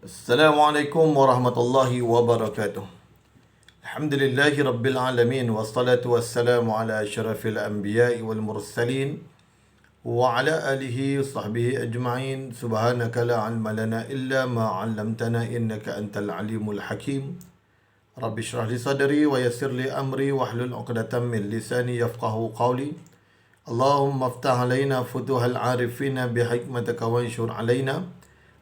Assalamualaikum warahmatullahi wabarakatuh. Alhamdulillahi rabbil alamin wassalatu wassalamu ala asyrafil anbiya'i wal mursalin wa ala alihi sahbihi ajma'in. Subhanaka la ilma lana illa ma 'allamtana innaka antal alimul hakim. Rabbi shrah li sadri wa yassir li amri wahlul 'uqdatam min lisani yafqahu qawli. Allahumma iftah alaina futuhal 'arifina bihikmatika wanshur alaina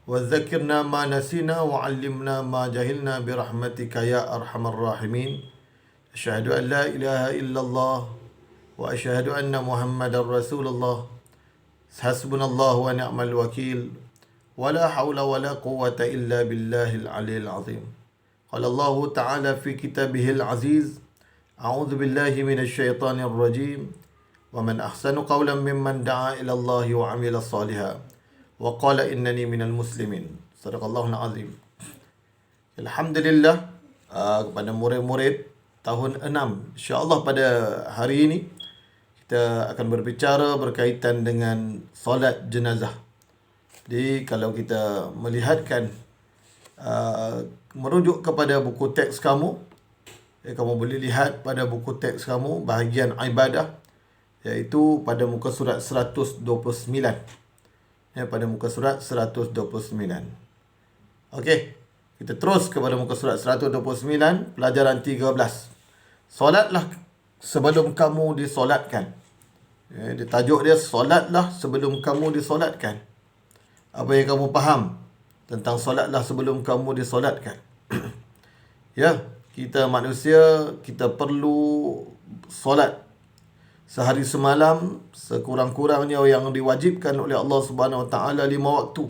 وذكرنا ما نسينا وعلمنا ما جهلنا برحمتك يا أرحم الراحمين. أشهد أن لا إله إلا الله وأشهد أن محمد رسول الله. حسبنا الله ونعم الوكيل ولا حول ولا قوة إلا بالله العلي العظيم. قال الله تعالى في كتابه العزيز: أعوذ بالله من الشيطان الرجيم ومن أحسن قولا ممن دعا إلى الله وعمل صالحا wa qala innani minal muslimin. Sadaqallahul azim. Alhamdulillah, kepada murid-murid tahun 6, insya-Allah pada hari ini kita akan berbicara berkaitan dengan solat jenazah. Jadi kalau kita melihatkan merujuk kepada buku teks kamu, kamu boleh lihat pada buku teks kamu bahagian ibadah, iaitu pada muka surat 129. Pada muka surat 129. Okey, kita terus kepada muka surat 129, pelajaran 13. Solatlah sebelum kamu disolatkan. Tajuk dia, solatlah sebelum kamu disolatkan. Apa yang kamu faham tentang solatlah sebelum kamu disolatkan? Ya, kita manusia, kita perlu solat sehari semalam sekurang-kurangnya yang diwajibkan oleh Allah Subhanahu Wa Taala 5 waktu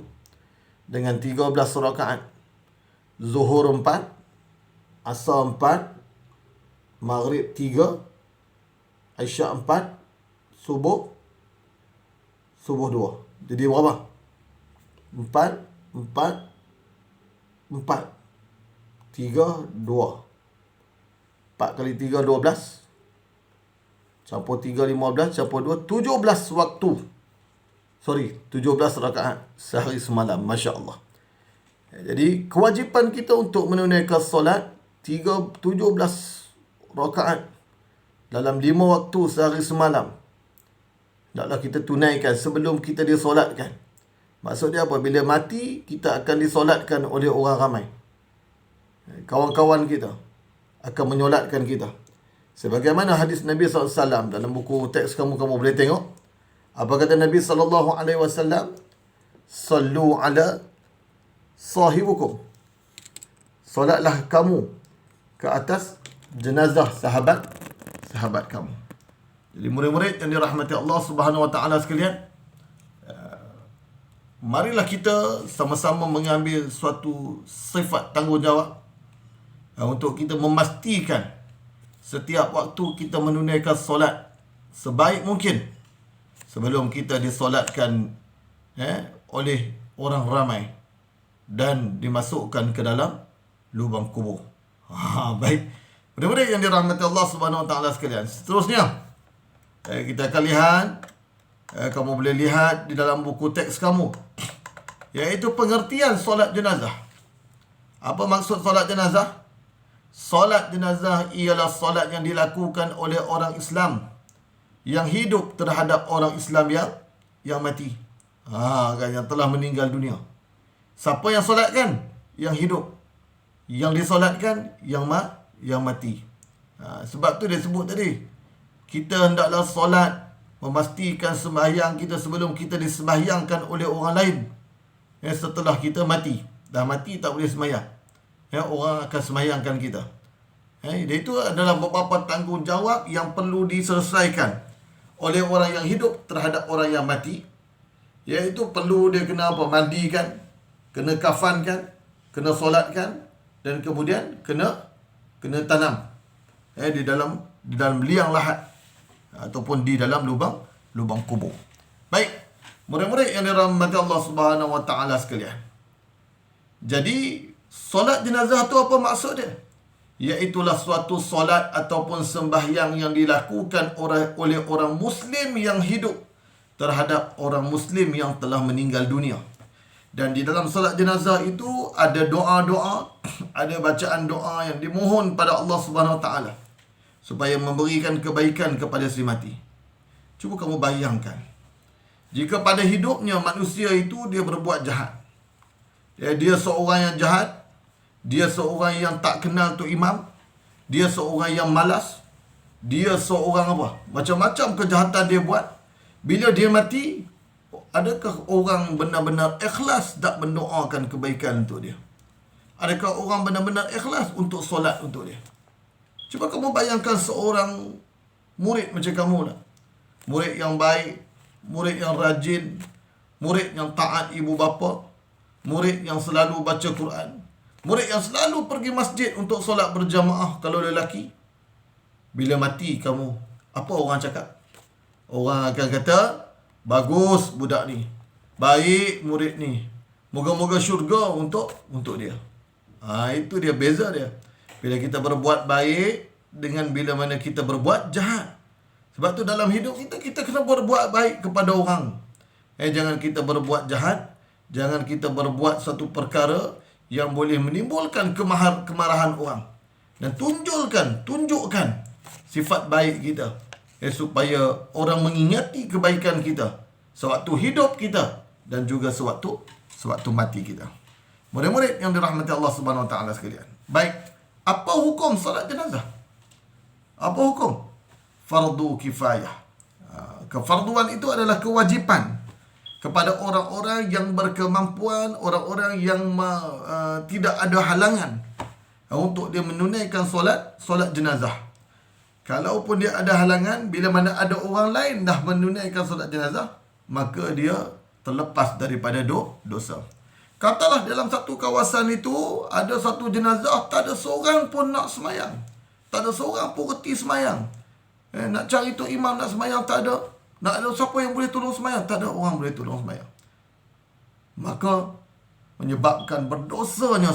dengan 13 rakaat. Zuhur 4, Asar 4, Maghrib 3, Isyak 4, Subuh 2. Jadi berapa? 4, 3, 2. 4 kali 3, 12. Campur 3, 15. Campur 2, 17 waktu. 17 rakaat sehari semalam. Masya Allah. Jadi, kewajipan kita untuk menunaikan solat 17 rakaat dalam 5 waktu sehari semalam. Taklah kita tunaikan sebelum kita disolatkan. Maksud dia apa? Bila mati, kita akan disolatkan oleh orang ramai. Kawan-kawan kita akan menyolatkan kita. Sebagaimana hadis Nabi SAW dalam buku teks kamu boleh tengok. Apa kata Nabi SAW? Sallu ala sahibukum. Solatlah kamu ke atas jenazah sahabat kamu. Jadi murid-murid yang dirahmati Allah Subhanahu Wa Taala sekalian, marilah kita sama-sama mengambil suatu sifat tanggungjawab untuk kita memastikan setiap waktu kita menunaikan solat sebaik mungkin sebelum kita disolatkan oleh orang ramai dan dimasukkan ke dalam lubang kubur. Baik. Murid-murid yang dirahmati Allah Subhanahu Wa Taala sekalian, seterusnya kita akan lihat, kamu boleh lihat di dalam buku teks kamu, iaitu pengertian solat jenazah. Apa maksud solat jenazah? Solat jenazah ialah solat yang dilakukan oleh orang Islam yang hidup terhadap orang Islam yang mati. Yang telah meninggal dunia. Siapa yang solatkan? Yang hidup. Yang disolatkan? Yang mati. Sebab tu dia sebut tadi, kita hendaklah solat, memastikan sembahyang kita sebelum kita disembahyangkan oleh orang lain. Setelah kita mati. Dah mati tak boleh sembahyang. Orang akan sembahyangkan kita. Itu adalah beberapa tanggungjawab yang perlu diselesaikan oleh orang yang hidup terhadap orang yang mati. Iaitu perlu dia kena mandikan, kena kafankan, kena solatkan, dan kemudian kena tanam di dalam liang lahat ataupun di dalam lubang kubur. Baik, murid-murid yang dirahmati Allah Subhanahu Wa Taala sekalian. Jadi solat jenazah tu apa maksud dia? Iaitulah suatu solat ataupun sembahyang yang dilakukan oleh orang Muslim yang hidup terhadap orang Muslim yang telah meninggal dunia. Dan di dalam solat jenazah itu ada doa-doa, ada bacaan doa yang dimohon pada Allah Subhanahu Wa Taala supaya memberikan kebaikan kepada si mati. Cuba kamu bayangkan, jika pada hidupnya manusia itu dia berbuat jahat. Dia seorang yang jahat, dia seorang yang tak kenal tu imam, dia seorang yang malas, dia seorang apa? Macam-macam kejahatan dia buat. Bila dia mati, adakah orang benar-benar ikhlas tak mendoakan kebaikan untuk dia? Adakah orang benar-benar ikhlas untuk solat untuk dia? Cuba kamu bayangkan seorang murid macam kamu lah. Murid yang baik, murid yang rajin, murid yang taat ibu bapa, murid yang selalu baca Quran, murid yang selalu pergi masjid untuk solat berjamaah kalau lelaki. Bila mati kamu, apa orang cakap? Orang akan kata, bagus budak ni, baik murid ni, moga-moga syurga untuk dia. Itu dia beza dia. Bila kita berbuat baik dengan bila mana kita berbuat jahat. Sebab tu dalam hidup kita kena berbuat baik kepada orang. Jangan kita berbuat jahat. Jangan kita berbuat satu perkara yang boleh menimbulkan kemarahan orang. Dan tunjukkan sifat baik kita. Supaya orang mengingati kebaikan kita sewaktu hidup kita dan juga sewaktu mati kita. Murid-murid yang dirahmati Allah Subhanahu Wa Taala sekalian. Baik, apa hukum solat jenazah? Apa hukum? Fardu kifayah. Kefarduan itu adalah kewajipan kepada orang-orang yang berkemampuan, orang-orang yang tidak ada halangan untuk dia menunaikan solat jenazah. Kalaupun dia ada halangan, bila mana ada orang lain dah menunaikan solat jenazah, maka dia terlepas daripada dosa. Katalah dalam satu kawasan itu ada satu jenazah, tak ada seorang pun nak semayang. Tak ada seorang pun reti semayang. Nak cari tu imam nak semayang, tak ada. Nak ada siapa yang boleh tolong semayang, tak ada orang boleh tolong semayang. Maka menyebabkan berdosanya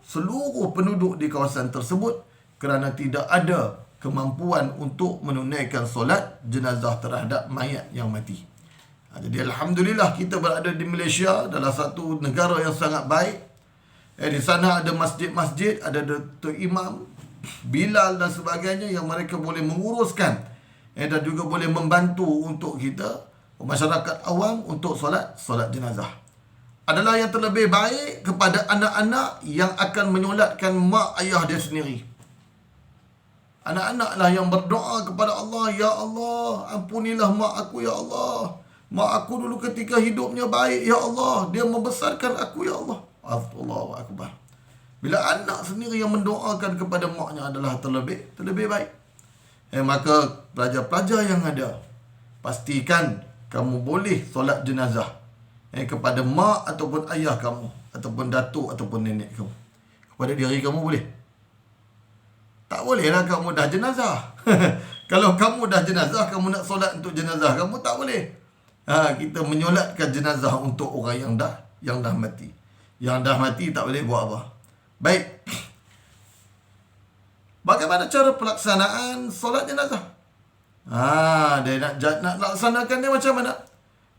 seluruh penduduk di kawasan tersebut kerana tidak ada kemampuan untuk menunaikan solat jenazah terhadap mayat yang mati. Jadi Alhamdulillah kita berada di Malaysia, adalah satu negara yang sangat baik. Di sana ada masjid-masjid, ada Datuk Imam, Bilal dan sebagainya yang mereka boleh menguruskan dan juga boleh membantu untuk kita, masyarakat awam, untuk solat jenazah. Adalah yang terlebih baik kepada anak-anak yang akan menyolatkan mak ayah dia sendiri. Anak-anaklah yang berdoa kepada Allah, ya Allah, ampunilah mak aku, ya Allah. Mak aku dulu ketika hidupnya baik, ya Allah. Dia membesarkan aku, ya Allah. Allahu Akbar. Bila anak sendiri yang mendoakan kepada maknya adalah terlebih baik. Maka pelajar-pelajar yang ada, pastikan kamu boleh solat jenazah kepada mak ataupun ayah kamu, ataupun datuk ataupun nenek kamu. Kepada diri kamu boleh. Tak bolehlah kamu dah jenazah. Kalau kamu dah jenazah, kamu nak solat untuk jenazah kamu, tak boleh. Kita menyolatkan jenazah untuk orang yang dah mati. Yang dah mati tak boleh buat apa. Baik. Bagaimana cara pelaksanaan solat jenazah? Dia nak laksanakan dia macam mana?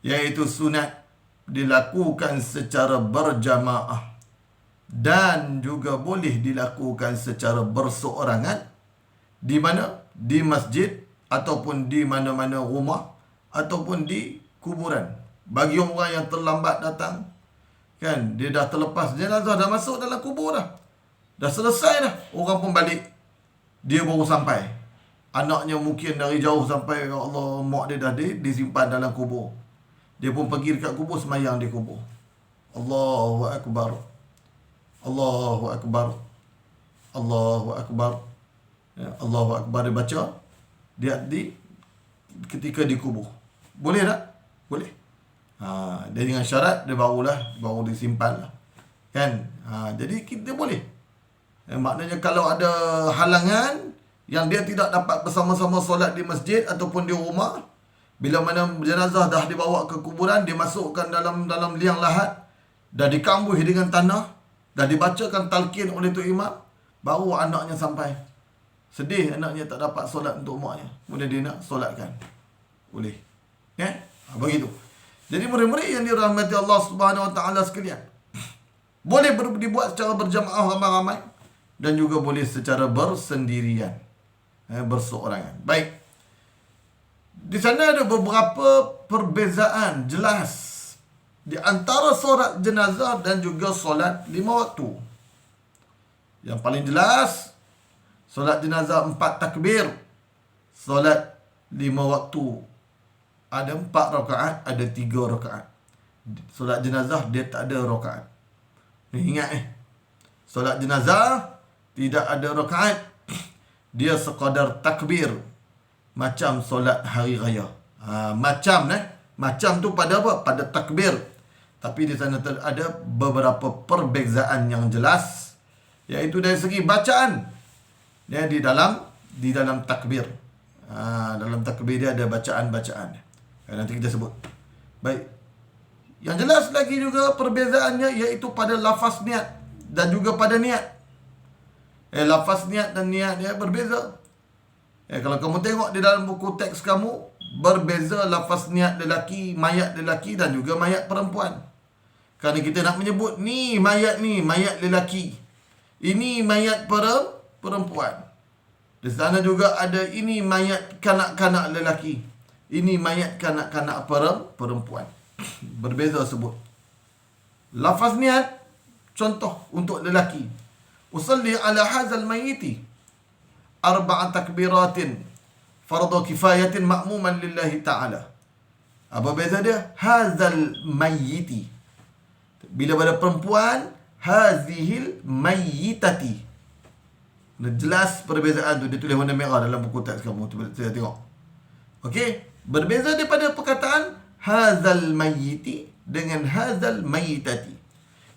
Iaitu sunat dilakukan secara berjamaah. Dan juga boleh dilakukan secara berseorangan. Di mana? Di masjid, ataupun di mana-mana rumah, ataupun di kuburan. Bagi orang yang terlambat datang, kan, dia dah terlepas jenazah, dah masuk dalam kubur dah. Dah selesai dah. Orang pun balik. Dia baru sampai. Anaknya mungkin dari jauh sampai, ya Allah, mak dia dah disimpan dalam kubur. Dia pun pergi dekat kubur, semayang di kubur. Allahu Akbar. Allahu Akbar. Allahu Akbar. Allahu Akbar dia baca. Dia ketika dikubur. Boleh tak? Boleh. Dia dengan syarat dia baru disimpan lah. Kan? Jadi kita boleh. Maknanya kalau ada halangan yang dia tidak dapat bersama-sama solat di masjid ataupun di rumah, bila mana jenazah dah dibawa ke kuburan, dimasukkan dalam liang lahat, dah dikambuh dengan tanah, dah dibacakan talqin oleh tu imam, baru anaknya sampai. Sedih anaknya tak dapat solat untuk maknya. Kemudian dia nak solatkan. Boleh. Begitu. Jadi murid-murid yang dirahmati Allah Subhanahu Wa Taala sekalian, boleh dibuat secara berjamaah ramai-ramai dan juga boleh secara bersendirian, berseorangan. Baik. Di sana ada beberapa perbezaan jelas di antara solat jenazah dan juga solat 5 waktu. Yang paling jelas, solat jenazah 4 takbir, solat 5 waktu ada 4 rakaat, ada 3 rakaat. Solat jenazah dia tak ada rakaat. Ni ingat solat jenazah tidak ada rakaat. Dia sekadar takbir macam solat hari raya. Macam tu pada apa? Pada takbir. Tapi di sana ada beberapa perbezaan yang jelas, iaitu dari segi bacaan. Ya, di dalam takbir. Dalam takbir dia ada bacaan-bacaan. Nanti kita sebut. Baik. Yang jelas lagi juga perbezaannya iaitu pada lafaz niat dan juga pada niat. Lafaz niat dan niat dia berbeza. Kalau kamu tengok di dalam buku teks kamu, berbeza lafaz niat lelaki, mayat lelaki dan juga mayat perempuan. Kerana kita nak menyebut ni mayat lelaki, ini mayat perempuan. Di sana juga ada ini mayat kanak-kanak lelaki, ini mayat kanak-kanak perempuan. Berbeza sebut. Lafaz niat, contoh untuk lelaki. Usalli ala hazal mayyiti 4 takbiratin fardu kifayatin ma'muman lillahi ta'ala. Apa beza dia? Hazal mayyiti. Bila pada perempuan, hazihil mayyitati. Jelas perbezaan tu. Dia tulis warna merah dalam buku teks kamu. Saya tengok. Okey. Berbeza daripada perkataan hazal mayyiti dengan hazal mayyitati.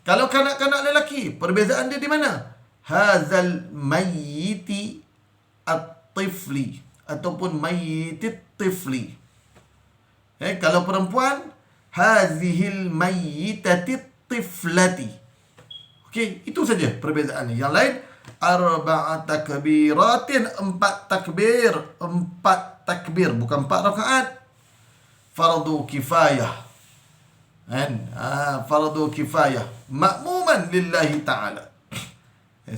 Kalau kanak-kanak lelaki, perbezaan dia di mana? Hazal mayyiti at-tifli ataupun mayyitit tifli. Kalau perempuan, hazihil mayyitatit tiflati. Okey, itu saja perbezaan ni. Yang lain 4 takbiratin, 4 takbir, 4 takbir bukan 4 rakaat. Fardu kifayah. Fardu kifayah ma'muman lillahi ta'ala.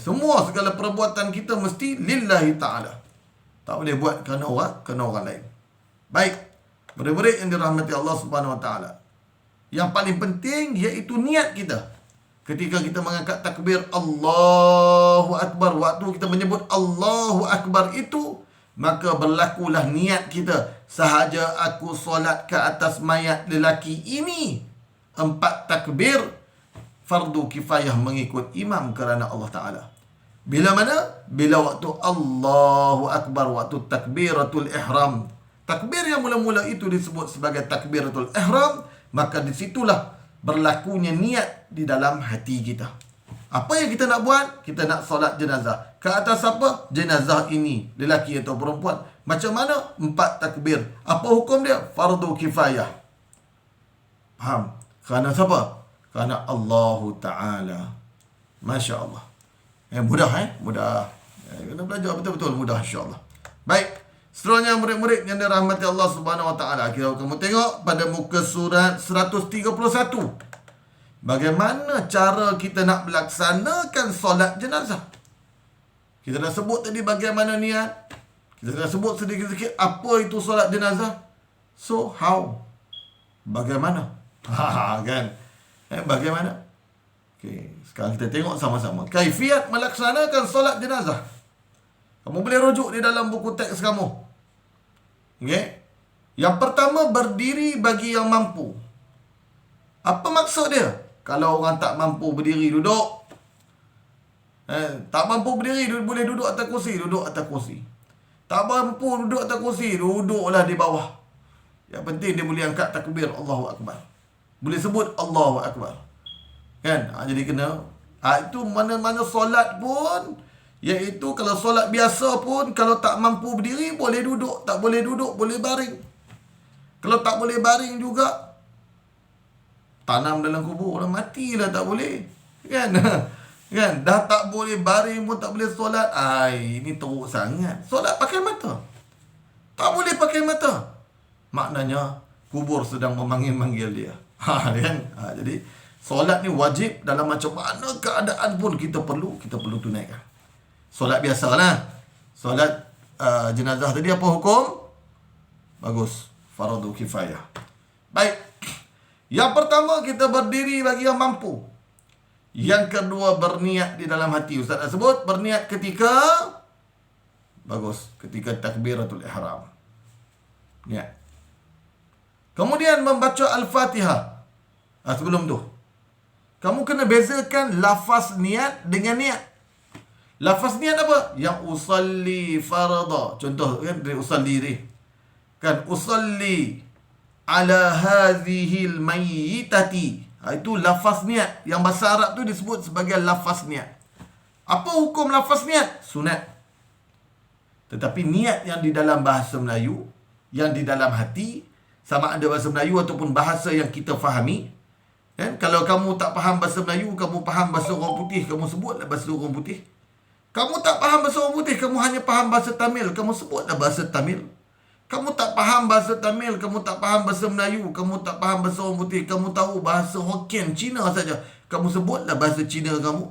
Semua segala perbuatan kita mesti lillahi ta'ala. Tak boleh buat kerana orang lain. Baik. Murid-murid yang dirahmati Allah Subhanahu Wa Taala. Yang paling penting iaitu niat kita. Ketika kita mengangkat takbir Allahu Akbar, waktu kita menyebut Allahu Akbar itu, maka berlakulah niat kita. Sahaja aku solat ke atas mayat lelaki ini 4 takbir, fardu kifayah mengikut imam kerana Allah Ta'ala. Bila mana? Bila waktu Allahu Akbar, waktu takbiratul ihram. Takbir yang mula-mula itu disebut sebagai takbiratul ihram, maka disitulah berlakunya niat di dalam hati kita. Apa yang kita nak buat? Kita nak solat jenazah. Ke atas apa? Jenazah ini, lelaki atau perempuan. Macam mana? 4 takbir. Apa hukum dia? Fardu kifayah. Faham? Kerana siapa? Kerana Allah Ta'ala. Masya Allah. Mudah Mudah. Kena belajar betul-betul mudah, insyaAllah. Baik. Seterusnya murid-murid yang dirahmati Allah Subhanahu Wa Taala. Kira kamu tengok pada muka surat 131. Bagaimana cara kita nak melaksanakan solat jenazah? Kita dah sebut tadi bagaimana niat. Kita dah sebut sedikit-sedikit apa itu solat jenazah. So, how? Bagaimana? Kan? Bagaimana? Okey, sekarang kita tengok sama-sama. Kaifiat melaksanakan solat jenazah. Kamu boleh rujuk di dalam buku teks kamu. Okey. Yang pertama, berdiri bagi yang mampu. Apa maksud dia? Kalau orang tak mampu berdiri, duduk. Tak mampu berdiri, boleh duduk atas kursi, duduk atas kursi. Tak mampu duduk atas kursi, duduklah di bawah. Yang penting dia boleh angkat takbir Allahu Akbar. Boleh sebut Allahu Akbar. Kan? Jadi kena. Itu mana-mana solat pun, iaitu kalau solat biasa pun, kalau tak mampu berdiri, boleh duduk. Tak boleh duduk, boleh baring. Kalau tak boleh baring juga, tanam dalam kubur, orang matilah, tak boleh. Kan? Kan? Dah tak boleh baring pun tak boleh solat. Ini teruk sangat. Solat pakai mata. Tak boleh pakai mata. Maknanya, kubur sedang memanggil-manggil dia. Kan? Jadi solat ni wajib dalam macam mana keadaan pun kita perlu tunaikan. Solat biasalah. Solat jenazah tadi apa hukum? Bagus, fardu kifayah. Baik. Yang pertama, kita berdiri bagi yang mampu. Yang kedua, berniat di dalam hati. Ustaz nak sebut berniat ketika ketika takbiratul ihram. Niat. Kemudian membaca Al-Fatihah. Sebelum tu, kamu kena bezakan lafaz niat dengan niat. Lafaz niat apa? Yang usalli farada. Contoh kan dari usalli ni. Kan usalli ala hadhil mayyitati. Itu lafaz niat. Yang bahasa Arab tu disebut sebagai lafaz niat. Apa hukum lafaz niat? Sunat. Tetapi niat yang di dalam bahasa Melayu, yang di dalam hati, sama ada bahasa Melayu ataupun bahasa yang kita fahami. Kan? Kalau kamu tak faham bahasa Melayu, kamu faham bahasa orang putih, kamu sebutlah bahasa orang putih. Kamu tak faham bahasa orang putih, kamu hanya faham bahasa Tamil, kamu sebutlah bahasa Tamil. Kamu tak faham bahasa Tamil, kamu tak faham bahasa Melayu, kamu tak faham bahasa orang putih, kamu tahu bahasa Hokkien, Cina saja, kamu sebutlah bahasa Cina kamu.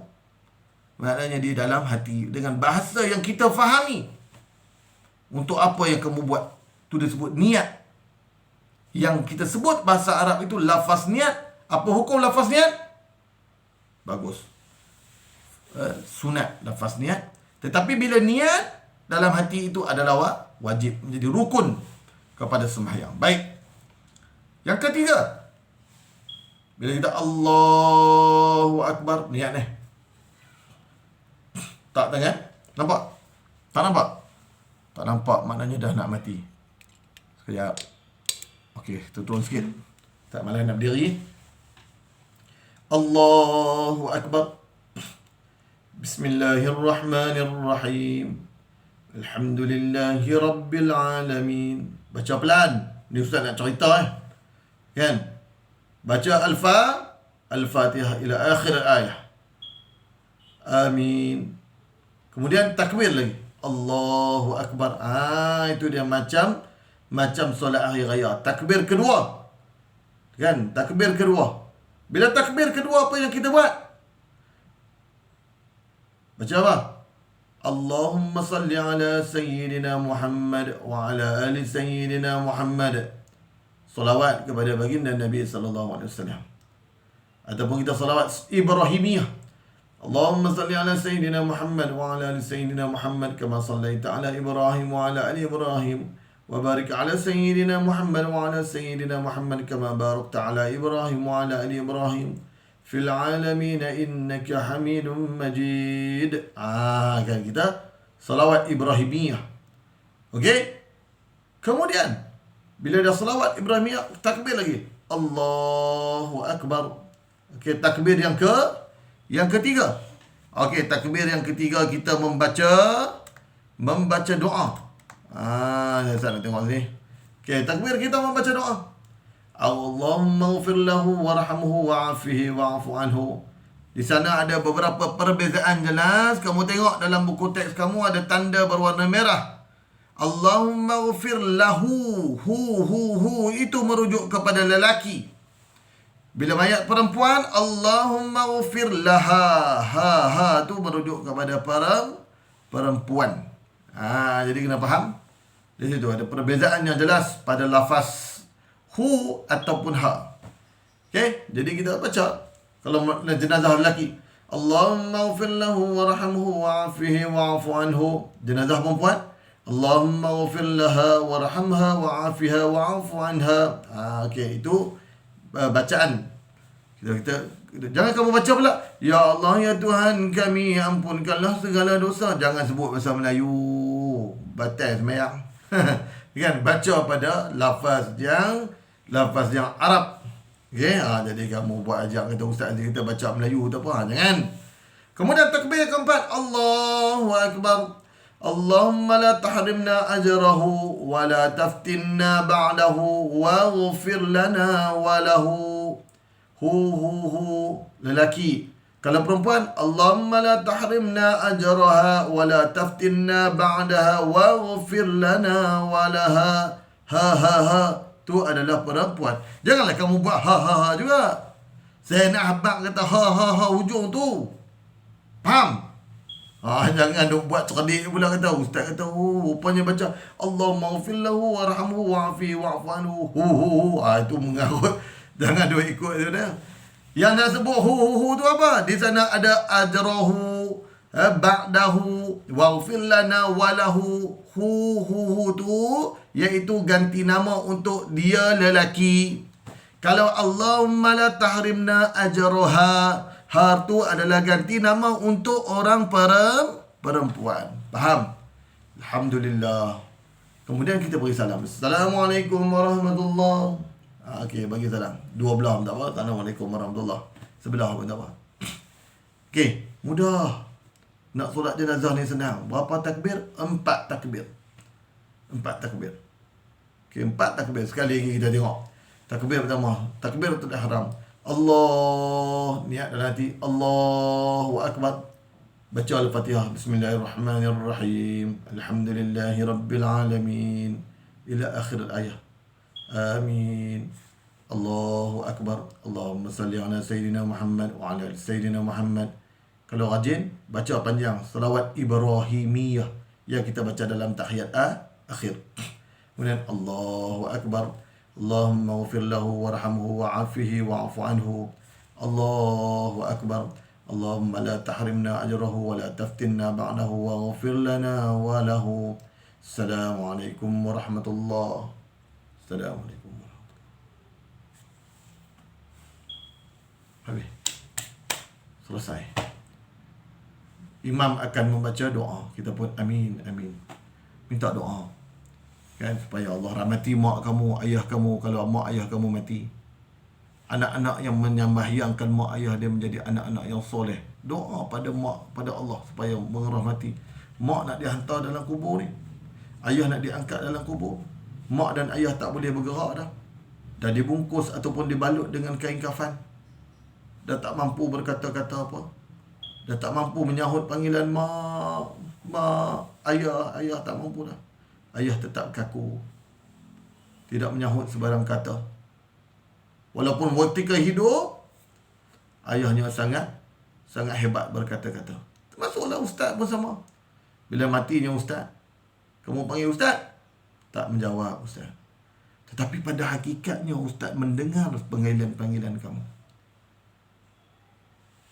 Maknanya di dalam hati, dengan bahasa yang kita fahami. Untuk apa yang kamu buat? Itu disebut niat. Yang kita sebut bahasa Arab itu lafaz niat. Apa hukum lafaz niat? Bagus. Sunat lafaz niat. Tetapi bila niat dalam hati itu adalah wajib, menjadi rukun kepada sembahyang. Baik. Yang ketiga, bila kita Allahu Akbar, niat ni. Tak dengar? Nampak? Tak nampak? Tak nampak, maknanya dah nak mati. Sekejap. Okey, turun sikit. Tak malah nak berdiri. Allahu Akbar. Bismillahirrahmanirrahim. Alhamdulillahi Rabbil Alamin. Baca pelan. Ni Ustaz nak cerita kan? Baca Al-Fatihah ila akhir ayah. Amin. Kemudian takbir lagi. Allahu Akbar. Itu dia macam solat hari raya. Takbir kedua. Kan? Takbir kedua. Bila takbir kedua, apa yang kita buat? Baca apa? Allahumma salli ala Sayyidina Muhammad wa ala ali Sayyidina Muhammad. Salawat kepada baginda Nabi sallallahu alaihi wasallam. Ataupun kita salawat Ibrahimiyah. Allahumma salli ala Sayyidina Muhammad wa ala ali Sayyidina Muhammad kama sallaita ala Ibrahim wa ala ali Ibrahim wa barik ala Sayyidina Muhammad wa ala Sayyidina Muhammad kama barakta ala Ibrahim wa ala ali Ibrahim fil alamin innaka Hamidum Majid. Kan kita salawat Ibrahimiyah. Okey? Kemudian bila dah salawat Ibrahimiyah, takbir lagi. Allahu Akbar. Okey, takbir yang ketiga. Okey, takbir yang ketiga kita membaca doa. Saya nak tengok sini. Okey, takbir kita membaca doa. Allahumma ighfir lahu warhamhu wa'afihi wa'fu anhu. Di sana ada beberapa perbezaan jelas. Kamu tengok dalam buku teks kamu ada tanda berwarna merah. Allahumma ighfir lahu. Hu itu merujuk kepada lelaki. Bila mayat perempuan, Allahumma ighfir laha. Ha tu merujuk kepada perempuan. Jadi kena faham. Di situ ada perbezaan yang jelas pada lafaz hu ataupun ha. Okey, jadi kita baca kalau jenazah lelaki, Allahumma ighfir lahu warhamhu wa'afihi wa'fu anhu. Jenazah perempuan, Allahumma ighfir laha warhamha wa'afiha wa'fu anha. Okey, itu bacaan. Kita jangan kamu baca pula, ya Allah ya Tuhan kami, ampunkanlah segala dosa. Jangan sebut bahasa Melayu. Batal sembahyang. Kan, baca pada lafaz yang Arab. Okey, jadi kamu buat ajak kata ustaz kita baca Melayu tu apa, jangan. Kemudian takbir keempat, Allahu Akbar. Allahumma la tahrimna ajrahu wa la taftinna ba'dahu waghfir lana wa lahu. Hu lelaki. Kalau perempuan, Allahumma la tahrimna ajraha wa la taftinna ba'daha waghfir lana wa laha. Ha tu adalah perempuan. Janganlah kamu buat ha juga. Saya nak habaq kata ha hujung tu. Faham? Jangan duk buat cerdik pula kata. Ustaz kata, rupanya baca Allahumma ghfir lahu warhamhu wa'afi wa'fu anhu. Itu mengarut. Jangan duk ikut tu dah. Yang nak sebut hu tu apa? Di sana ada ajrahu, ba'dahu, waghfir lana walahu. Hu tu iaitu ganti nama untuk dia lelaki. Kalau Allahumma la tahrimna ajraha, har tu adalah ganti nama untuk orang perempuan. Faham? Alhamdulillah. Kemudian kita beri salam. Assalamualaikum warahmatullahi. Okey, bagi salam. Dua belah pun tak apa. Assalamualaikum warahmatullahi. Sebelah pun tak apa. Okey, mudah. Nak solat jenazah ni senang. Berapa takbir? 4 takbir. 4 takbir. Okey, 4 takbir. Sekali lagi kita tengok. Takbir pertama. Takbir tu dah haram. Allah. Niat dalam hati. Allahu Akbar. Baca Al-Fatihah. Bismillahirrahmanirrahim. Alhamdulillahi Rabbil Alamin. Ila akhir ayat. Amin. Allahu Akbar. Allahumma salli ala Sayyidina Muhammad wa ala Sayyidina Muhammad. Kalau rajin, baca panjang selawat Ibrahimiyah yang kita baca dalam tahiyat akhir. Kemudian Allahu Akbar. Allahumma ghfir lahu warhamhu wa'afihi wa'fu anhu. Allahu Akbar. Allahumma la tahrimna ajrahu wa la taftinna ba'dahu wa ghfir lana wa lahu. Assalamualaikum warahmatullahi. Assalamualaikum warahmatullahi. Habis. Selesai. Imam akan membaca doa. Kita pun amin, amin. Minta doa. Kan? Supaya Allah rahmati mak kamu, ayah kamu kalau mak ayah kamu mati. Anak-anak yang menyambahyangkan mak ayah dia menjadi anak-anak yang soleh. Doa pada mak, pada Allah supaya merahmati. Mak nak dihantar dalam kubur ni. Ayah nak diangkat dalam kubur. Mak dan ayah tak boleh bergerak dah. Dah dibungkus ataupun dibalut dengan kain kafan. Dah tak mampu berkata-kata apa. Dah tak mampu menyahut panggilan mak, ayah tak mampu dah. Ayah tetap kaku. Tidak menyahut sebarang kata. Walaupun ketika hidup, ayahnya sangat hebat berkata-kata. Termasuklah ustaz pun sama. Bila matinya ustaz, kamu panggil ustaz, tak menjawab ustaz. Tetapi pada hakikatnya ustaz mendengar panggilan-panggilan kamu.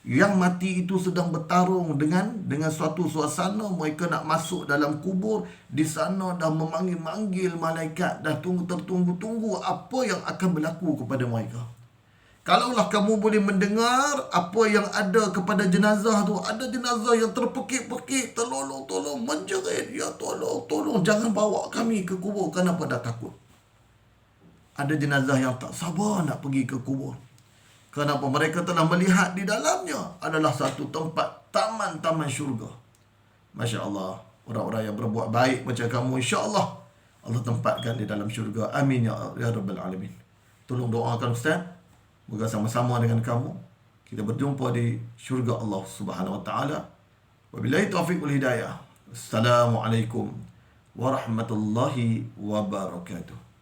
Yang mati itu sedang bertarung dengan suatu suasana. Mereka nak masuk dalam kubur. Di sana dah memanggil-manggil malaikat. Dah tertunggu-tunggu apa yang akan berlaku kepada mereka. Kalaulah kamu boleh mendengar apa yang ada kepada jenazah tu. Ada jenazah yang terpekik-pekik. Tolong, menjerit. Ya tolong. Jangan bawa kami ke kubur. Kenapa dah takut? Ada jenazah yang tak sabar nak pergi ke kubur. Kenapa? Mereka telah melihat di dalamnya adalah satu tempat taman-taman syurga. Masya Allah. Orang-orang yang berbuat baik macam kamu, insya Allah Allah tempatkan di dalam syurga. Amin ya Rabbal Alamin. Tolong doakan Ustaz. Moga sama-sama dengan kamu kita berjumpa di syurga Allah Subhanahu Wa Taala. Wabillahi taufiq wal hidayah. Assalamualaikum warahmatullahi wabarakatuh.